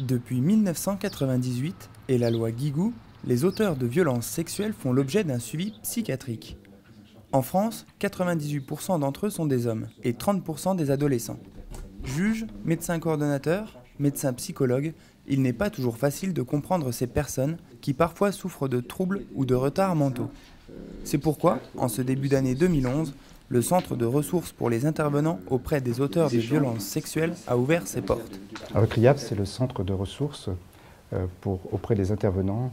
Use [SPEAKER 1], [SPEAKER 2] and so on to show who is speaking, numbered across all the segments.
[SPEAKER 1] Depuis 1998 et la loi Guigou, les auteurs de violences sexuelles font l'objet d'un suivi psychiatrique. En France, 98% d'entre eux sont des hommes et 30% des adolescents. Juges, médecins coordonnateurs, médecins psychologues, il n'est pas toujours facile de comprendre ces personnes qui parfois souffrent de troubles ou de retards mentaux. C'est pourquoi, en ce début d'année 2011, le Centre de ressources pour les intervenants auprès des auteurs de violences sexuelles a ouvert ses portes.
[SPEAKER 2] Le CRIAPS, c'est le centre de ressources auprès des intervenants,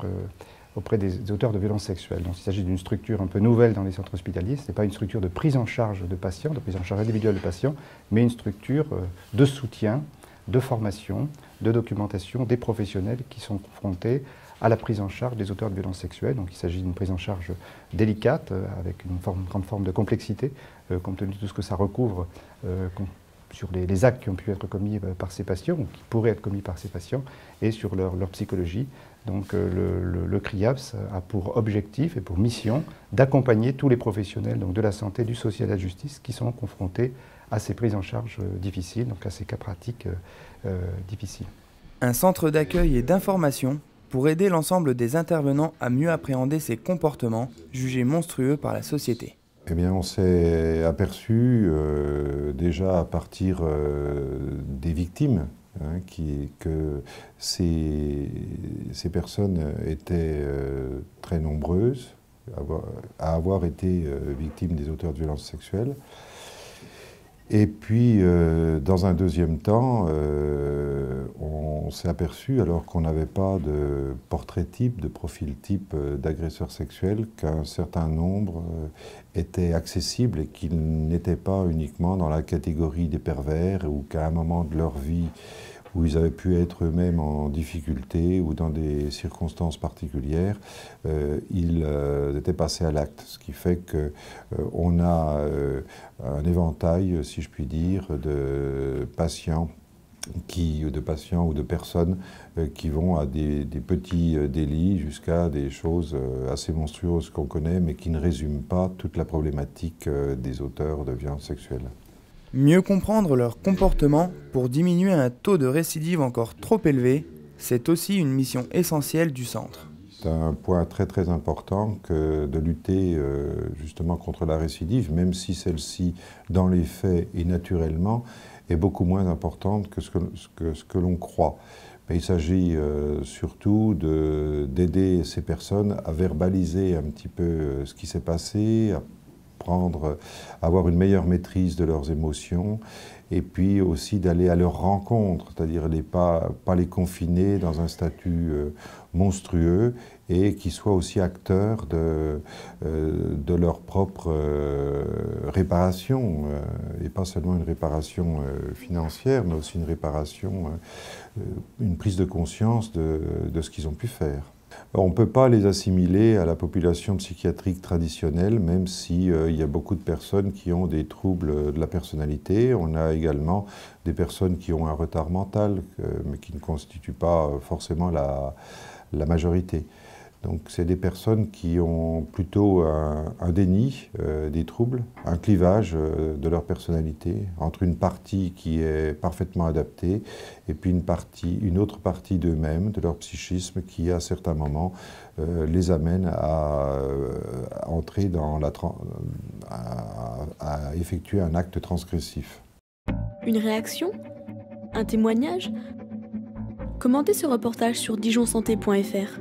[SPEAKER 2] auprès des auteurs de violences sexuelles. Donc, il s'agit d'une structure un peu nouvelle dans les centres hospitaliers. Ce n'est pas une structure de prise en charge de patients, de prise en charge individuelle de patients, mais une structure de soutien, de formation, de documentation des professionnels qui sont confrontés à la prise en charge des auteurs de violences sexuelles. Donc il s'agit d'une prise en charge délicate, avec une grande forme de complexité, compte tenu de tout ce que ça recouvre sur les actes qui ont pu être commis par ces patients, ou qui pourraient être commis par ces patients, et sur leur psychologie. Donc le CRIAPS a pour objectif et pour mission d'accompagner tous les professionnels donc de la santé, du social et de la justice qui sont confrontés à ces prises en charge difficiles, donc à ces cas pratiques difficiles.
[SPEAKER 1] Un centre d'accueil et d'information pour aider l'ensemble des intervenants à mieux appréhender ces comportements jugés monstrueux par la société.
[SPEAKER 3] Eh bien, on s'est aperçu déjà à partir des victimes que ces personnes étaient très nombreuses à avoir été victimes des auteurs de violences sexuelles. Et puis, dans un deuxième temps, on s'est aperçu, alors qu'on n'avait pas de portrait type, de profil type d'agresseur sexuel, qu'un certain nombre étaient accessibles et qu'ils n'étaient pas uniquement dans la catégorie des pervers, ou qu'à un moment de leur vie où ils avaient pu être eux-mêmes en difficulté ou dans des circonstances particulières, ils étaient passés à l'acte. Ce qui fait qu'on a un éventail, si je puis dire, de patients ou de personnes qui vont à des petits délits jusqu'à des choses assez monstrueuses qu'on connaît, mais qui ne résument pas toute la problématique des auteurs de violences sexuelles.
[SPEAKER 1] Mieux comprendre leur comportement pour diminuer un taux de récidive encore trop élevé, c'est aussi une mission essentielle du centre.
[SPEAKER 3] C'est un point très très important que de lutter justement contre la récidive, même si celle-ci, dans les faits et naturellement, est beaucoup moins importante que ce que l'on croit. Mais il s'agit surtout d'aider ces personnes à verbaliser un petit peu ce qui s'est passé, avoir une meilleure maîtrise de leurs émotions, et puis aussi d'aller à leur rencontre, c'est-à-dire pas les confiner dans un statut monstrueux, et qu'ils soient aussi acteurs de leur propre réparation, et pas seulement une réparation financière, mais aussi une réparation, une prise de conscience de ce qu'ils ont pu faire. On ne peut pas les assimiler à la population psychiatrique traditionnelle, même s'il y a beaucoup de personnes qui ont des troubles de la personnalité. On a également des personnes qui ont un retard mental, mais qui ne constituent pas forcément la majorité. Donc c'est des personnes qui ont plutôt un déni des troubles, un clivage de leur personnalité entre une partie qui est parfaitement adaptée et puis une autre partie d'eux-mêmes, de leur psychisme, qui à certains moments les amène à entrer dans à effectuer un acte transgressif.
[SPEAKER 4] Une réaction? Un témoignage? Commentez ce reportage sur dijonsanté.fr.